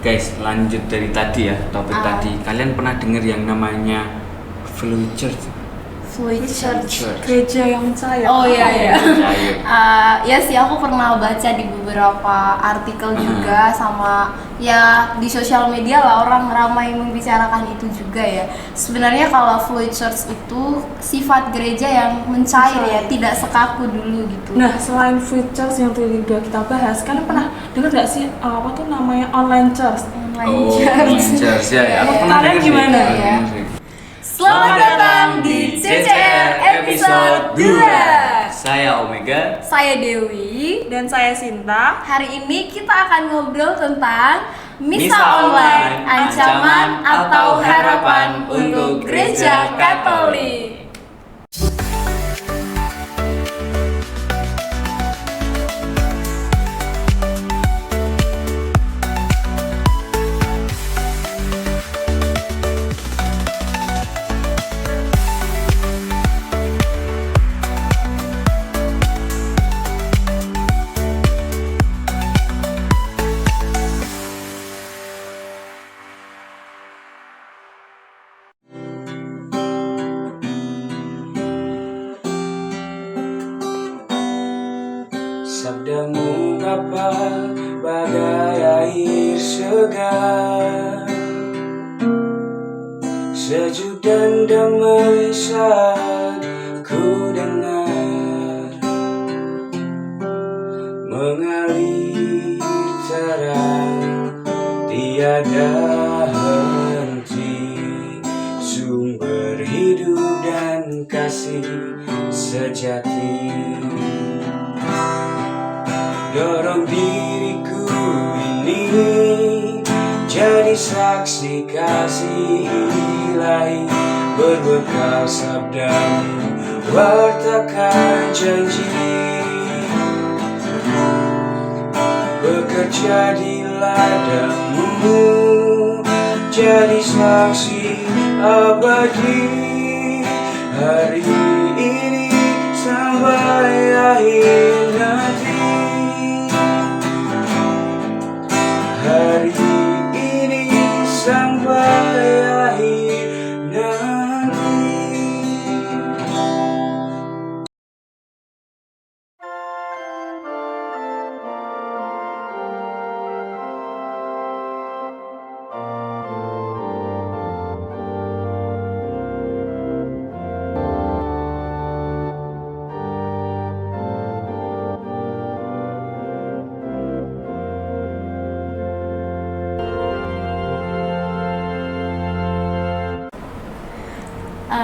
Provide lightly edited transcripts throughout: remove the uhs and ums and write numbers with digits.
Guys, lanjut dari tadi ya, topik tadi. Kalian pernah dengar yang namanya Fluid Church? Fluid Church. Gereja yang cair. Oh iya iya. Cair. Ya sih, aku pernah baca di beberapa artikel juga, sama ya di sosial media lah orang ramai membicarakan itu juga ya. Sebenarnya kalau Fluid Church itu sifat gereja yang mencair ya, tidak sekaku dulu gitu. Nah, selain Fluid Church yang tadi udah kita bahas, kalian pernah dengar nggak sih apa tuh namanya online church? Online Oh, church. online church ya. Aku pernah Kalian dengar sih. gimana Pernah ya? dengar sih. Selamat datang di CCR episode 2. Saya Omega. Saya Dewi. Dan saya Sinta. Hari ini kita akan ngobrol tentang Misa Misa online, online, ancaman atau harapan untuk untuk Gereja Gereja Katolik. Sabdamu Bapa bagai air segar, sejuk dan damai saat ku dengar, mengalir terang tiada henti, sumber hidup dan kasih sejati. Dorong diriku ini jadi saksi kasih ilahi, berbekal sabdamu wartakan janji, bekerja di ladamu jadi saksi abadi, hari ini sampai akhir nanti. Hari ini sampai akhir nanti.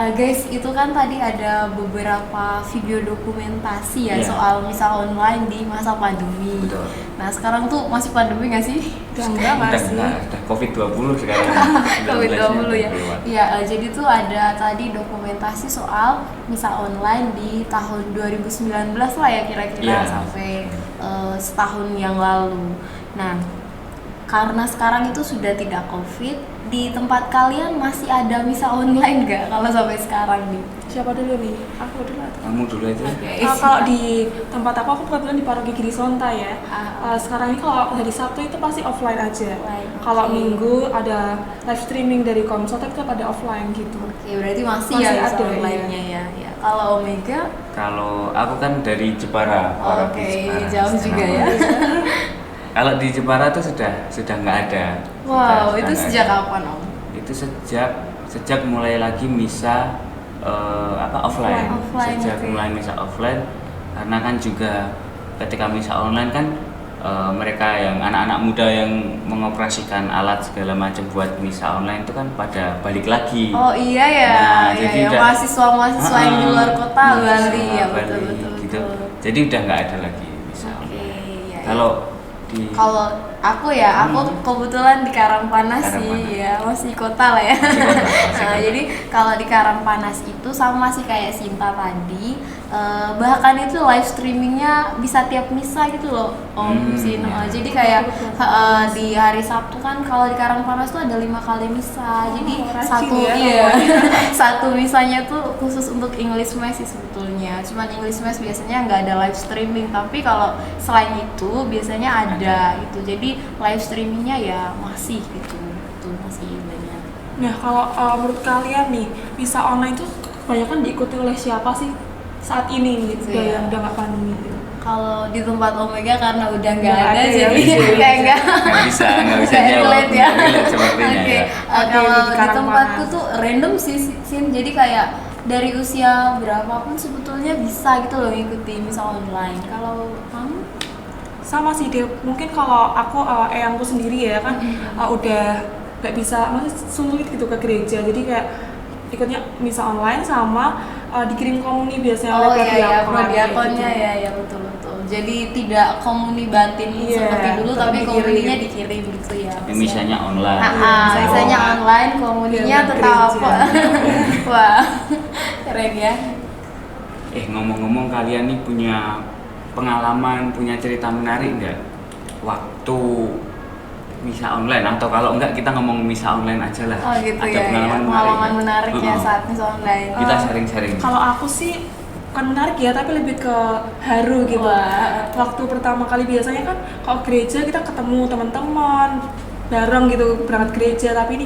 Guys, itu kan tadi ada beberapa video dokumentasi ya Iya. soal misa online di masa pandemi. Betul. Nah, sekarang tuh masih pandemi nggak sih? Enggak nggak sih? Udah COVID-20 sekarang. COVID-20 ya. Lewat. Iya, jadi tuh ada tadi dokumentasi soal misa online di tahun 2019 lah ya kira-kira, Iya. sampai setahun yang lalu. Nah, karena sekarang itu sudah tidak COVID, di tempat kalian masih ada misa online nggak kalau sampai sekarang nih? Siapa dulu nih? Aku dulu atau? Kamu dulu aja. Kalau di tempat aku kebetulan di Paroki Giri Sonta ya. Sekarang ini kalau hari Sabtu itu pasti offline aja. Offline, Kalau oke. Minggu ada live streaming dari Komsel, tapi tetap ada offline gitu. Oke, berarti masih Masih ya misa ada, online-nya ya. Kalau Omega, Kalau aku kan dari Jepara. Paroki oke, Jepara. jauh juga ya. Kalau di Jepara tuh sudah nggak ada. Wow, Sudah itu nggak sejak ada. kapan Om? Itu sejak mulai lagi misa offline. Offline, Sejak oke. mulai misa offline, karena kan juga ketika misa online kan mereka yang anak-anak muda yang mengoperasikan alat segala macam buat misa online itu kan pada balik lagi. Oh iya ya, Nah, ya, jadi ya. udah- mahasiswa yang di luar kota Bali ya, Bali, betul. gitu. Jadi udah nggak ada lagi misa Oke, online. ya. Kalau di Kalau aku ya, aku kebetulan di Karangpanas sih, Karangpanas. ya masih kota lah ya. Masih kota. Nah, jadi kalau di Karangpanas itu sama sih kayak Sinta tadi, bahkan itu live streamingnya bisa tiap misa gitu loh Om Sin. Jadi kayak di hari Sabtu kan kalau di Karangpanas tuh ada 5 kali misa. Jadi satu satu misanya tuh khusus untuk English Mass sih sebetulnya. Cuman English Mass biasanya nggak ada live streaming, tapi kalau selain itu biasanya ada gitu. Jadi live streamingnya ya masih gitu, masih banyak. Nah kalau menurut kalian nih, misa online tuh kebanyakan diikuti oleh siapa sih saat ini gitu ya, yang udah nggak pandemi gitu? Kalau di tempat Omega karena udah nggak ada, ya, jadi kayak nggak bisa jawab relate ya. sepertinya. Oke. Kalau di tempatku tuh random sih Sin, jadi kayak dari usia berapapun sebetulnya bisa gitu loh ngikutin misa online. Kalau kamu? Sama sih dia, mungkin kalau aku eyangku sendiri ya kan udah nggak bisa, masih sulit gitu ke gereja, jadi kayak ikutnya misa online sama dikirim komuni biasanya oleh prodiakonnya ya betul. Jadi tidak komuni batin seperti dulu, tapi komuninya dikirim gitu ya. Misanya online. Misanya online, komuninya tetap. Wah, keren ya. Ngomong-ngomong, kalian nih punya pengalaman, punya cerita menarik nggak waktu misa online, atau kalau enggak kita ngomong misa online aja lah. Gitu ada ya. Pengalaman menarik ya saat misa online. Kita sharing-sharing. Kalau aku sih bukan menarik ya, tapi lebih ke haru gitu. Waktu pertama kali biasanya kan kalau gereja kita ketemu teman-teman bareng gitu berangkat gereja, tapi ini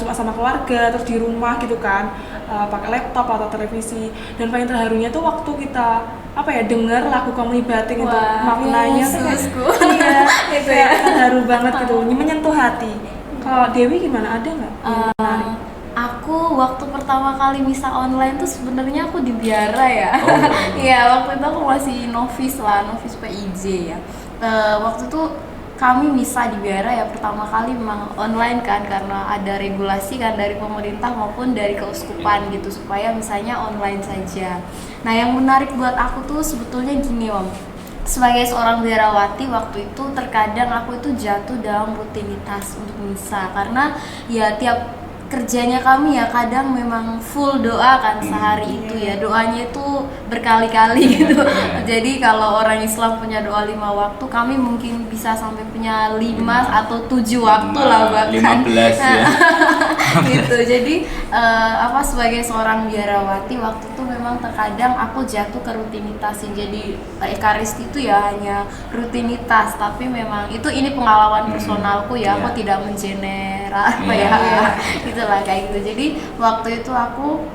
cuma sama keluarga terus di rumah gitu kan, pakai laptop atau televisi. Dan paling terharunya tuh waktu kita dengar lagu komuni batin itu, maknanya itu ya haru banget gitu, menyentuh hati. Kalau Dewi gimana, ada nggak? Aku waktu pertama kali misa online tuh sebenarnya aku di biara ya. Iya, waktu itu aku masih novice PIJ ya. Waktu itu kami misa di biara ya pertama kali memang online kan, karena ada regulasi kan dari pemerintah maupun dari keuskupan gitu supaya misalnya online saja. Nah yang menarik buat aku tuh sebetulnya gini Om, sebagai seorang biarawati waktu itu terkadang aku itu jatuh dalam rutinitas untuk misa, karena ya tiap kerjanya kami ya kadang memang full doa kan sehari itu ya, doanya itu berkali-kali gitu. Jadi kalau orang Islam punya doa 5 waktu, kami mungkin bisa sampai punya 5 atau 7 waktu lah bahkan 15 ya. gitu. Jadi sebagai seorang biarawati waktu itu memang terkadang aku jatuh ke rutinitas. Jadi ekaristi itu ya hanya rutinitas, tapi memang ini pengalaman personalku ya, aku tidak gitulah kayak gitu. Jadi waktu itu aku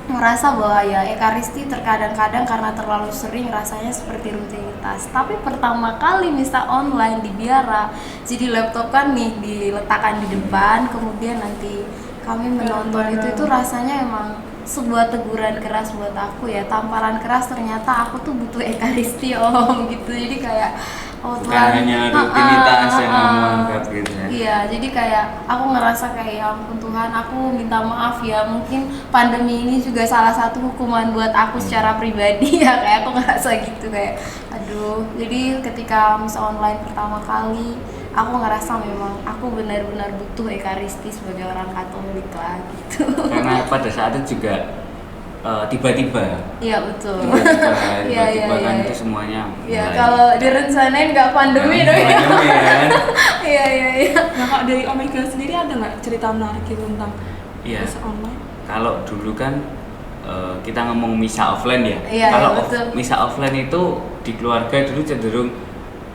merasa bahwa ya ekaristi terkadang-kadang karena terlalu sering rasanya seperti rutinitas. Tapi pertama kali misa online di biara, jadi laptop kan nih diletakkan di depan, kemudian nanti kami menonton itu rasanya emang sebuah teguran keras buat aku ya, tamparan keras, ternyata aku tuh butuh ekaristi Om gitu. Jadi kayak bukan hanya rutinitas yang kamu anggap gitu ya. Iya, jadi kayak aku ngerasa kayak ya ampun Tuhan, aku minta maaf ya, mungkin pandemi ini juga salah satu hukuman buat aku secara pribadi ya, kayak aku ngerasa gitu kayak aduh. Jadi ketika misa online pertama kali, aku ngerasa memang aku benar-benar butuh ekaristi sebagai orang Katolik lah gitu. Karena pada saat itu juga tiba-tiba. Iya betul. Tiba-tiba kan itu semuanya. Iya, kalau direncanain nggak pandemi dong. Iya. Nah kalau dari Omega sendiri ada nggak cerita menarik gitu tentang misa online? Kalau dulu kan kita ngomong misa offline ya. Kalau misa offline itu di keluarga dulu cenderung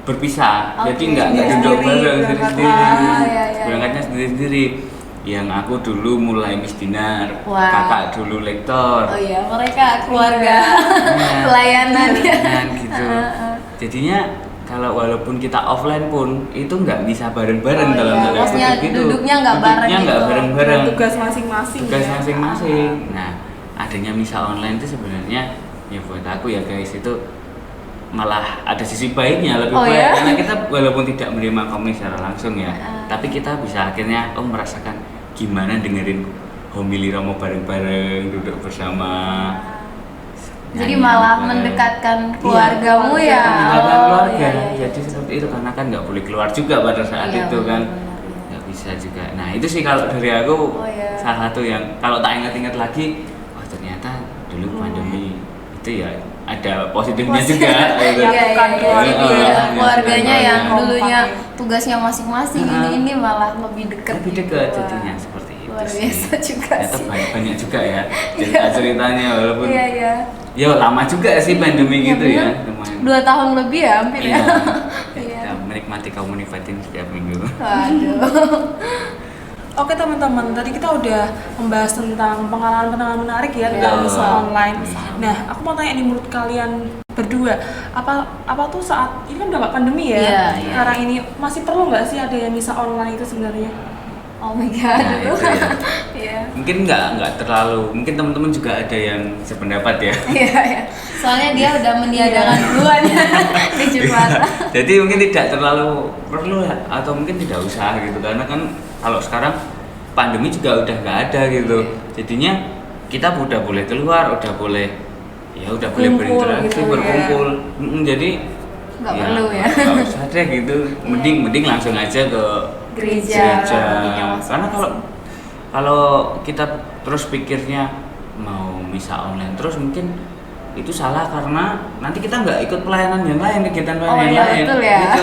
berpisah, jadi nggak duduk bareng sendiri-sendiri, berangkatnya sendiri-sendiri. Yang aku dulu mulai misdinar, kakak dulu lektor. Oh iya, mereka keluarga pelayanan gitu. Jadinya kalau walaupun kita offline pun itu nggak bisa bareng-bareng dalam tanda kutip gitu. Duduknya nggak bareng-bareng. Tugas masing-masing. Nah, adanya misa online itu sebenarnya ya buat aku ya guys, itu malah ada sisi baiknya, lebih baik karena kita walaupun tidak menerima komuni secara langsung ya, tapi kita bisa akhirnya merasakan gimana dengerin homili Romo bareng-bareng, duduk bersama. Jadi malah mendekatkan keluargamu ya. Mendekatkan keluarga. Jadi seperti itu, karena kan nggak boleh keluar juga pada saat itu kan, nggak bisa juga. Nah itu sih kalau dari aku salah satu yang kalau tak ingat-ingat lagi, ternyata dulu pandemi itu ya ada positifnya juga gitu. Bukan Keluarganya yang kompak dulunya ya. tugasnya masing-masing ini malah lebih dekat. Lebih gitu. dekat Wah, jadinya seperti itu luar sih. biasa juga Ternyata sih. banyak juga ya cerita-ceritanya walaupun Iya. ya lama juga sih pandemi Iya, gitu ya. bener. Lumayan. 2 tahun lebih ya hampir Iya. ya. Ya, Iya. kita menikmati kaum Unifatin setiap minggu. Waduh. Oke teman-teman, tadi kita udah membahas tentang pengalaman-pengalaman menarik ya Iya. tentang usaha online. Iya. Nah, aku mau tanya nih menurut kalian berdua, apa tuh saat ini kan udah gak pandemi ya? Iya, iya. Sekarang ini masih perlu nggak sih ada yang bisa online itu sebenarnya? Oh my god. Nah, itu ya. Iya. Mungkin nggak terlalu, mungkin teman-teman juga ada yang sependapat ya. Iya. Soalnya dia udah meniadakan duluan di Jepara. Jadi mungkin tidak terlalu perlu lah, atau mungkin tidak usah gitu, karena kan kalau sekarang pandemi juga udah nggak ada gitu. Jadinya kita udah boleh keluar, udah boleh boleh Kumpul berinteraksi, gitu, berkumpul. Jadi Nggak perlu ya. nggak usah deh gitu. Mending langsung aja ke Gereja. Karena kalau kita terus pikirnya mau misa online terus, mungkin itu salah, karena nanti kita nggak ikut pelayanan yang lain, kegiatan Oh pelayanan iya yang lain betul ya. gitu.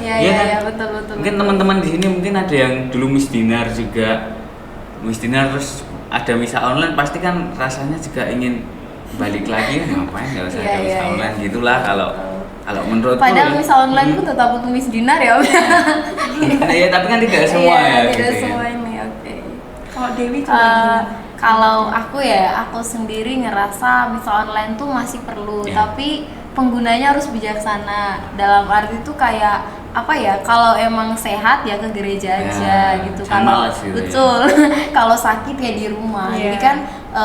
Iya Iya kan? iya betul. Mungkin teman-teman di sini mungkin ada yang dulu misdinar juga, misdinar terus ada misa online, pasti kan rasanya juga ingin balik lagi, ngapain nggak usah Iya, ada misa iya, online iya. gitulah kalau menurutku. Padahal ya. misa online pun tetap butuh misdinar ya. Nah, ya tapi kan tidak semua Iya, ya. tidak gitu ya. semua ini. Oke. Kalau Dewi coba gimana? Kalau aku sendiri ngerasa misa online tuh masih perlu, Iya. tapi penggunanya harus bijaksana. Dalam arti itu kayak apa ya? Kalau emang sehat ya ke gereja aja Ya, gitu. sama Kalau sih, betul, kalau sakit ya di rumah. Iya. Jadi kan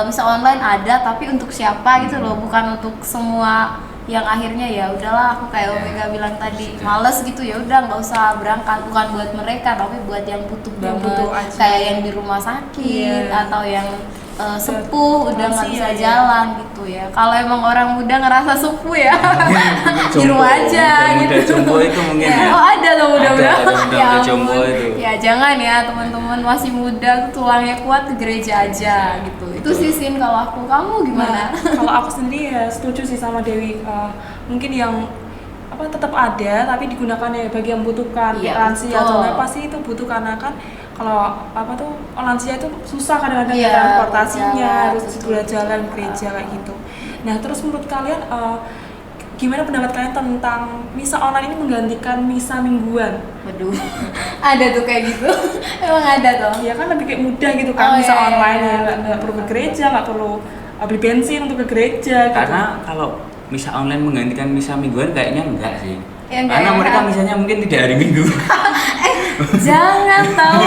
misa online ada, tapi untuk siapa gitu loh, bukan untuk semua. Yang akhirnya ya udahlah, aku kayak Ya. Omega bilang tadi, males gitu, ya udah nggak usah berangkat, bukan buat mereka tapi buat yang butuh Yang banget, butuh aja. kayak yang di rumah sakit Iya. atau yang sepuh udah nggak bisa Lansia, ya. jalan gitu ya. Kalau emang orang muda ngerasa sepuh ya di Jompo, rumah aja muda gitu. jompo itu mungkin Ya, ya. oh ada loh muda-muda. Ada muda-muda Ya jompo ampun. itu. Ya jangan ya teman-teman, masih muda tulangnya kuat, ke gereja aja gitu. Itu Betul. sih Sin kalau aku. Kamu gimana? Nah, kalau aku sendiri ya setuju sih sama Dewi. Mungkin yang tetap ada tapi digunakan ya bagi yang membutuhkan. Iya, Lansia betul. atau pasti itu butuh, karena kan kalau lansia itu susah kadang-kadang Iya, ya transportasinya, jalan, harus betul. segera jalan gereja kayak gitu. Nah, terus menurut kalian gimana pendapat kalian tentang misa online ini menggantikan misa mingguan? Waduh, ada tuh kayak gitu. Emang ada tuh. Ya kan lebih kayak mudah gitu Oh, kan, misa iya, online iya, ya benar, nggak perlu ke benar. gereja, nggak perlu beli bensin untuk ke gereja gitu. Karena kalau misa online menggantikan misa mingguan kayaknya enggak sih. Ya, enggak Karena ya. mereka misanya mungkin tidak hari Minggu. Jangan tahu,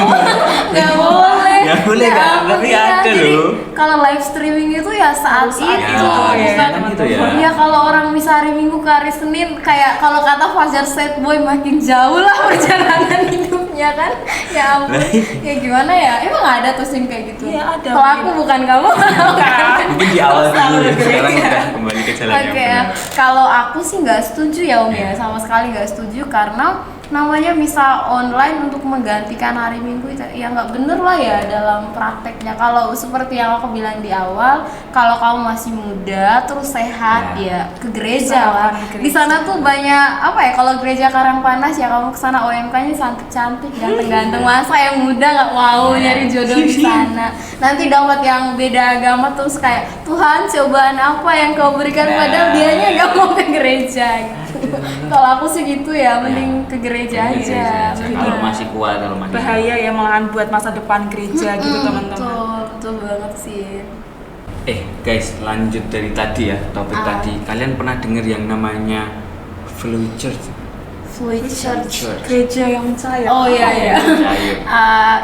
nggak boleh. Nggak boleh, Ya Kak. ampun, Tapi iya. ada Jadi, loh. kalau live streaming itu ya saat Harus itu, ada, ya, bukan kan gitu ya. Ya kalau orang bisa hari Minggu ke hari Senin, kayak kalau kata Fajar Sad Boy, makin jauh lah perjalanan hidupnya kan. Ya ampun, Lah, ya gimana ya? Emang ada tuh Sin kayak gitu? Iya, ada. Kalau aku bukan kamu. Mungkin di awal Selalu dulu ya, ke sekarang gereja. udah kembali ke jalan yang Oke ya, benar. kalau aku sih nggak setuju ya Om ya, Iya. sama sekali nggak setuju, karena namanya misa online untuk menggantikan hari Minggu itu ya nggak bener lah ya dalam prakteknya. Kalau seperti yang aku bilang di awal, kalau kamu masih muda terus sehat ya ke gereja lah. Ke gereja. Di sana tuh banyak apa ya, kalau gereja Karangpanas ya kamu kesana OMK-nya cantik-cantik, ganteng-ganteng, masa yang muda nggak mau nyari jodoh di sana. Nanti dapat yang beda agama terus kayak, Tuhan cobaan apa yang kau berikan, padahal dianya nggak mau ke gereja gitu. Kalau aku sih gitu ya, mending ke gereja aja. Kalau masih kuat, kalau masih Bahaya ya malahan buat masa depan gereja gitu teman-teman. Betul banget sih. guys, lanjut dari tadi ya, topik tadi. Kalian pernah dengar yang namanya Flow Church? Fluid Church. Gereja yang cair. Oh iya iya. Cair.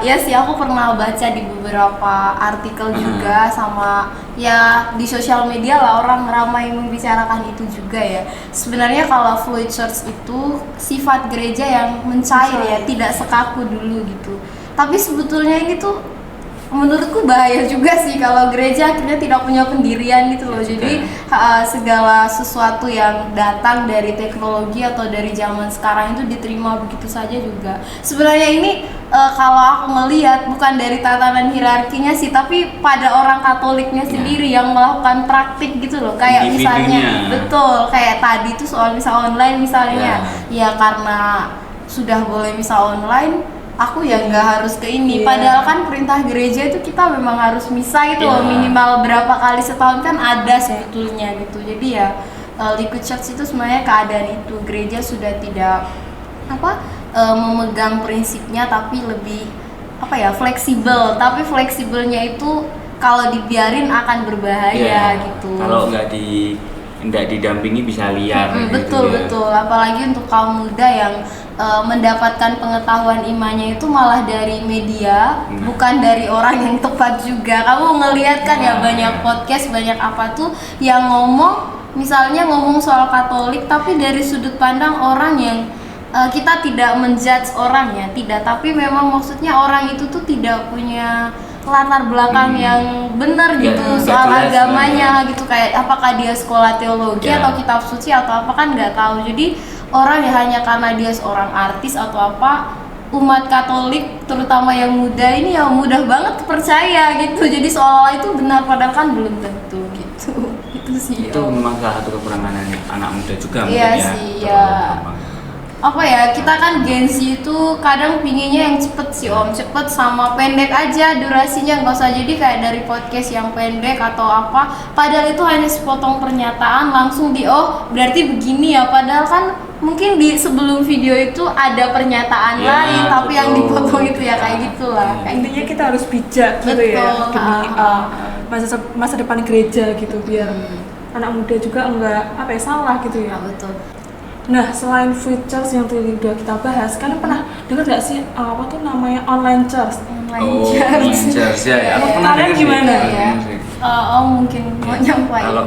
Ya sih, aku pernah baca di beberapa artikel juga, sama ya di sosial media lah orang ramai membicarakan itu juga ya. Sebenarnya kalau Fluid Church itu sifat gereja yang mencair ya, tidak sekaku dulu gitu. Tapi sebetulnya ini tuh menurutku bahaya juga sih kalau gereja akhirnya tidak punya pendirian gitu loh. Jadi segala sesuatu yang datang dari teknologi atau dari zaman sekarang itu diterima begitu saja juga. Sebenarnya ini kalau aku melihat bukan dari tatanan hierarkinya sih, tapi pada orang Katoliknya sendiri yang melakukan praktik gitu loh, kayak misalnya betul kayak tadi tuh soal misa online misalnya, ya karena sudah boleh misa online, aku ya nggak harus ke ini. Padahal kan perintah gereja itu kita memang harus misa gitu loh, minimal berapa kali setahun kan ada sebetulnya gitu. Jadi ya Liquid Church itu sebenarnya keadaan itu, gereja sudah tidak memegang prinsipnya, tapi lebih fleksibel. Tapi fleksibelnya itu kalau dibiarin akan berbahaya gitu. Kalau nggak didampingi bisa liar. Betul. Apalagi untuk kaum muda yang mendapatkan pengetahuan imannya itu malah dari media, bukan dari orang yang tepat juga. Kamu ngelihat kan ya banyak podcast, banyak apa tuh yang misalnya ngomong soal Katolik tapi dari sudut pandang orang yang kita tidak menjudge orangnya, tidak, tapi memang maksudnya orang itu tuh tidak punya latar belakang yang benar gitu soal agamanya gitu, kayak apakah dia sekolah teologi atau kitab suci atau apa kan nggak tahu. Jadi orang ya hanya karena dia seorang artis atau apa, umat Katolik terutama yang muda ini ya mudah banget percaya gitu. Jadi seolah-olah itu benar padahal kan belum tentu gitu. Itu sih. Itu memang salah satu kekurangan anak muda juga mungkin ya. Kita kan Gen Z itu kadang pinginnya yang cepet sih cepet sama pendek aja durasinya, nggak usah jadi kayak dari podcast yang pendek atau apa, padahal itu hanya sepotong pernyataan langsung berarti begini ya, padahal kan mungkin di sebelum video itu ada pernyataan lain tapi yang dipotong itu ya kayak gitulah. Intinya kita harus bijak gitu ya demi masa depan gereja gitu, biar anak muda juga enggak salah gitu ya. Betul. Nah, selain features yang tadi udah kita bahas, kalian pernah dengar nggak sih namanya online church? Online church ya. Kalian gimana ya? Mungkin mau nyampain. Kalau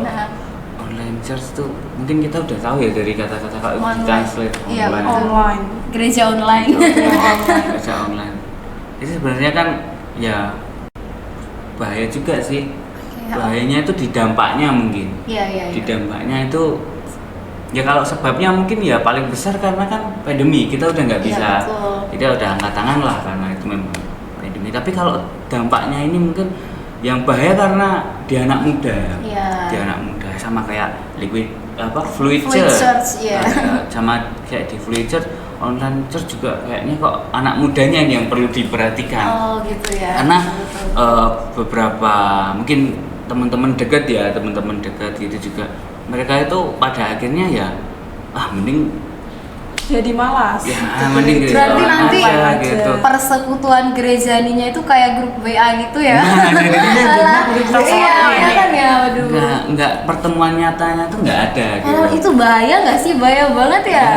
online church tuh mungkin kita udah tahu ya dari kata-kata kalau translate online. Gereja online. Gereja online. Itu sebenarnya kan ya bahaya juga sih. Bahayanya itu di dampaknya mungkin. Iya. Di dampaknya itu ya kalau sebabnya mungkin ya paling besar karena kan pandemi, kita udah nggak bisa, kita udah angkat tangan lah karena itu memang pandemi. Tapi kalau dampaknya ini mungkin yang bahaya karena di anak muda, di anak muda sama kayak Fluid Church, sama kayak di Fluid Church, online church juga kayaknya kok anak mudanya yang perlu diperhatikan. Gitu ya. Karena beberapa mungkin teman-teman dekat gitu juga, mereka itu pada akhirnya ya mending jadi malas. Ya, mending berarti nanti gitu. Persekutuan gerejaninya itu kayak grup WA gitu ya. Iya kan ya, aduh. Enggak pertemuan nyatanya tuh enggak ada gitu. Itu bahaya enggak sih? Bahaya banget ya.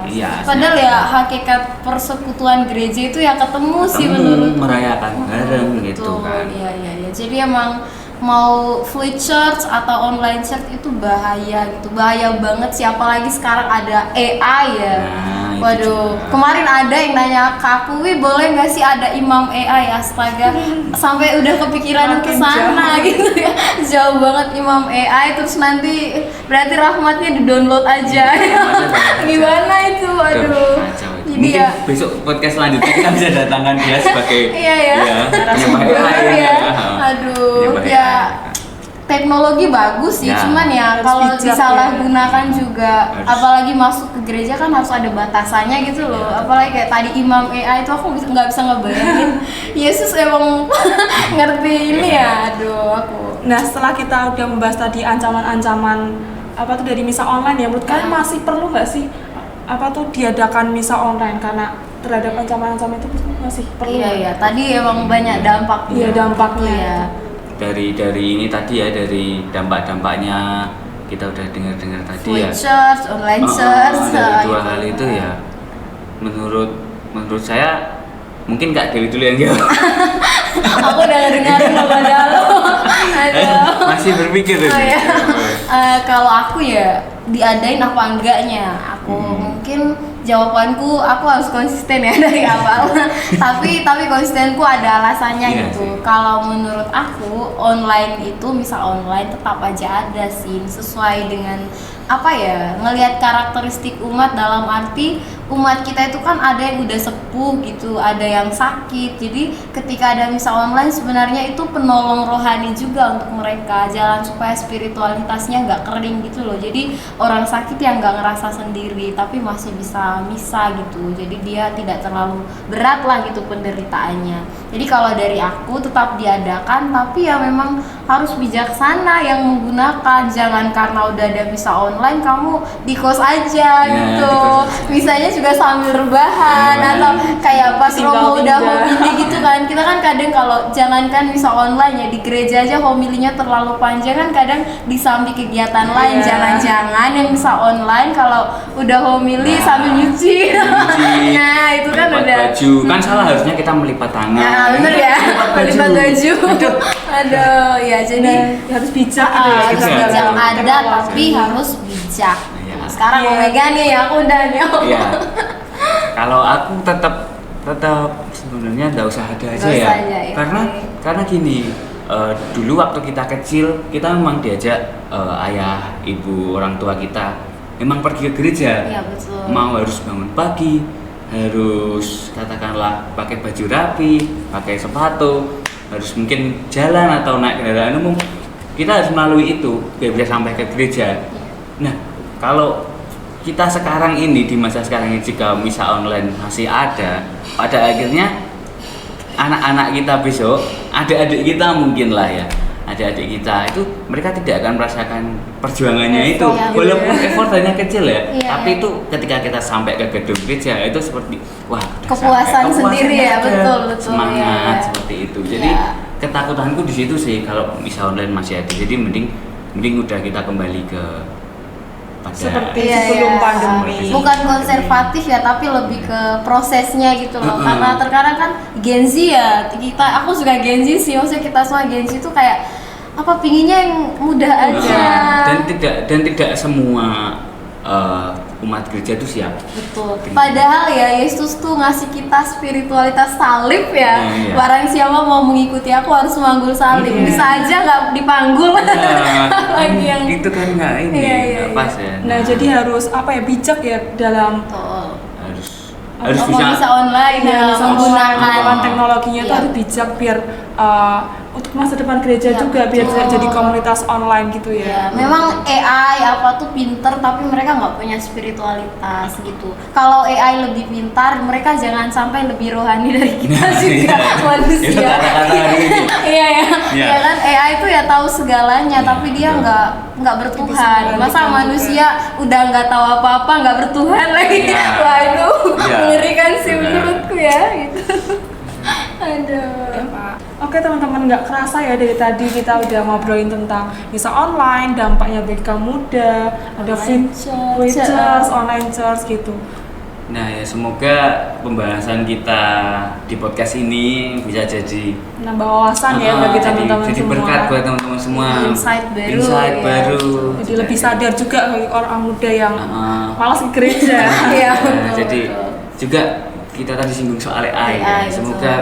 Iya. Padahal ya hakikat persekutuan gereja itu ya ketemu sih menurut merayakan bareng gitu kan. Iya. Jadi emang mau Fluid Church atau online church itu bahaya banget sih, apalagi sekarang ada AI ya. Waduh, kemarin ada yang nanya ke aku, boleh nggak sih ada imam AI? Astaga, sampai udah kepikiran ke sana gitu ya. Jauh banget imam AI, terus nanti berarti rahmatnya di-download aja. Gimana itu? Aduh. Jadi ya besok podcast selanjutnya kita bisa datangkan dia sebagai aduh ya teknologi bagus sih, cuman ya kalau disalahgunakan juga, apalagi masuk ke gereja kan harus ada batasannya gitu loh. Apalagi kayak tadi imam AI itu aku nggak bisa ngebayangin. Yesus emang ngerti ini ya, aduh aku. Nah, setelah kita udah membahas tadi ancaman-ancaman dari misa online ya, menurut kalian masih perlu nggak sih diadakan misa online karena terhadap ancaman-ancaman itu masih perlu? Iya, tadi emang banyak dampaknya. Iya, dampaknya. Dari ini tadi ya, dari dampak-dampaknya kita udah dengar tadi Fluid Church, online church. Dari dua hal itu ya, menurut saya mungkin Kak Dewi dulu yang jawab. Aku udah ngedengerin padahal lo. Masih berpikir kalau aku ya diadain apa enggaknya, aku mungkin jawabanku aku harus konsisten ya dari awal. tapi konsistenku ada alasannya gitu. Kalau menurut aku online itu misal online tetap aja ada sih, sesuai dengan ngelihat karakteristik umat, dalam arti umat kita itu kan ada yang udah sepuh gitu, ada yang sakit. Jadi ketika ada misa online sebenarnya itu penolong rohani juga untuk mereka, jalan supaya spiritualitasnya nggak kering gitu loh. Jadi orang sakit yang nggak ngerasa sendiri tapi masih bisa misa gitu. Jadi dia tidak terlalu berat lah gitu penderitaannya. Jadi kalau dari aku tetap diadakan, tapi ya memang harus bijaksana yang menggunakan. Jangan karena udah ada misa online kamu di kos aja gitu. Misanya juga sambil rebahan atau kayak pas Romo udah homili gitu kan. Kita kan kadang kalau jangankan misa online ya, di gereja aja homilinya terlalu panjang kan, kadang disambi kegiatan lain. Jangan-jangan yang misa online kalau udah homili sambil nyuci. Nah, itu kan udah baju. Kan salah, harusnya kita melipat tangan. Nah, bener ya. Melipat baju. Aduh, ya jadi harus bijak gitu ya. harus kita bijak dalam ada evaluasi. tapi harus bijak. Iya. Sekarang Omega nih aku udah nih. Iya. Kalau aku tetap sebenarnya nggak usah ada aja Nggak ya. usah aja, ya. Karena gini, dulu waktu kita kecil kita memang diajak ayah, ibu, orang tua kita memang pergi ke gereja. Iya, betul. Mau harus bangun pagi, harus katakanlah pakai baju rapi, pakai sepatu, harus mungkin jalan atau naik kendaraan umum. Kita harus melalui itu biar bisa sampai ke gereja. Nah, kalau kita sekarang ini di masa sekarang ini jika misa online masih ada, pada akhirnya anak-anak kita besok, adik-adik kita mungkin lah ya, adik-adik kita itu mereka tidak akan merasakan perjuangannya itu, ya, walaupun effort hanya kecil ya, Iya, tapi iya. itu ketika kita sampai ke gedung gereja itu seperti wah udah Kepuasan sampai, sendiri ya, ada, betul semangat ya. seperti itu. Jadi Iya. ketakutanku di situ sih kalau misa online masih ada, jadi mending udah kita kembali ke pada Seperti Iya, sebelum iya. pandemi. Bukan konservatif ya, tapi lebih ke prosesnya gitu loh. Karena terkadang kan Gen Z ya, aku juga Gen Z sih, maksudnya kita semua Gen Z itu kayak apa, pinginnya yang mudah aja. dan tidak semua umat gereja itu siap. Betul. Padahal ya Yesus tuh ngasih kita spiritualitas salib ya. Iya. Barang siapa mau mengikuti aku harus memanggul salib. Bisa aja nggak dipanggul. Lagi yang itu kan nggak ini Iya, iya, nggak pas ya. Nah, jadi harus apa ya, bijak ya dalam Betul. harus bisa online ya, menggunakan teknologinya itu Iya. harus bijak biar untuk masa depan gereja Iya, juga biar betul. jadi komunitas online gitu Ya, ya. memang AI apa tuh pinter tapi mereka nggak punya spiritualitas gitu. Kalau AI lebih pintar, mereka jangan sampai lebih rohani dari kita Nah, juga iya. manusia. Itu kata-kata hari ini. Iya ya, Iya. ya kan AI itu ya tahu segalanya, Iya, tapi dia betul. nggak bertuhan. Bisa Masa juga. manusia udah nggak tahu apa-apa nggak bertuhan lagi? Iya. Wah itu Iya. mengerikan sih Benar. menurutku ya. Gitu. Aduh. Ya, Pak. Oke teman-teman, nggak kerasa ya dari tadi kita udah ngobrolin tentang misa online, dampaknya bagi kaum muda, ada Online free church. church, online church gitu. Nah ya, semoga pembahasan kita di podcast ini bisa jadi Nambah wawasan ya bagi teman-teman jadi semua. berkat buat teman-teman semua. Insight baru, Insight ya. baru. Jadi lebih sadar juga bagi orang muda yang malas ke gereja. Iya, Nah, betul, jadi betul. juga kita tadi singgung soal AI, ya. AI, Semoga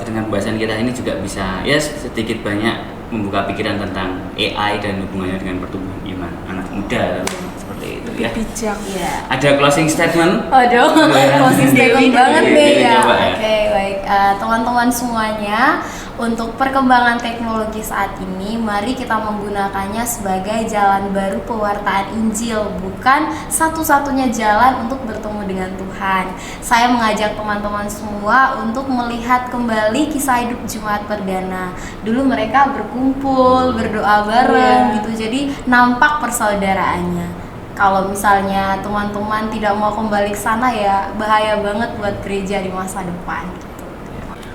dengan pembahasan kita ini juga bisa ya sedikit banyak membuka pikiran tentang AI dan hubungannya dengan pertumbuhan iman anak muda seperti itu ya. Bijak. Iya. Ada closing statement? Aduh, closing statement banget Dewi, nih Dewi ya. coba ya. Oke, baik. Teman-teman semuanya, untuk perkembangan teknologi saat ini, mari kita menggunakannya sebagai jalan baru pewartaan Injil, bukan satu-satunya jalan untuk bertemu dengan Tuhan. Saya mengajak teman-teman semua untuk melihat kembali kisah hidup Jumat Perdana. Dulu mereka berkumpul, berdoa bareng gitu, jadi nampak persaudaraannya. Kalau misalnya teman-teman tidak mau kembali ke sana ya bahaya banget buat gereja di masa depan.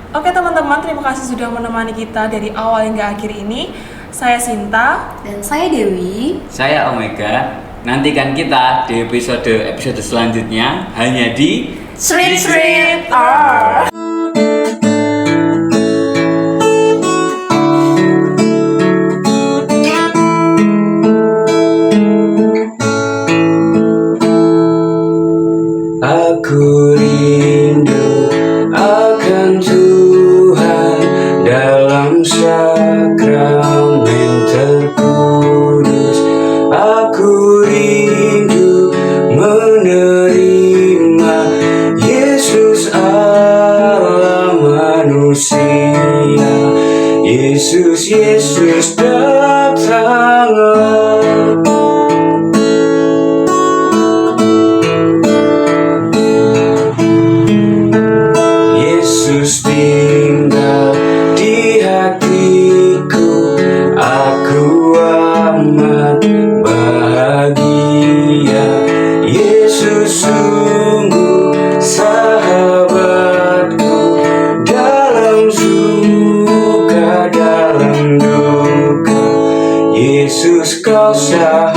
Oke teman-teman, terima kasih sudah menemani kita dari awal hingga akhir ini. Saya Sinta. Dan saya Dewi. Saya Omega. Nantikan kita di episode selanjutnya hanya di Street Street Aku rindu akan Tuhan dalam sakramen terkudus. Aku rindu menerima manusia. Yesus, Yesus datanglah. Yesus tinggal di hatiku, aku amat bahagia. Yesus sungguh sahabatku, dalam suka dalam duka. Yesus kau sahabat.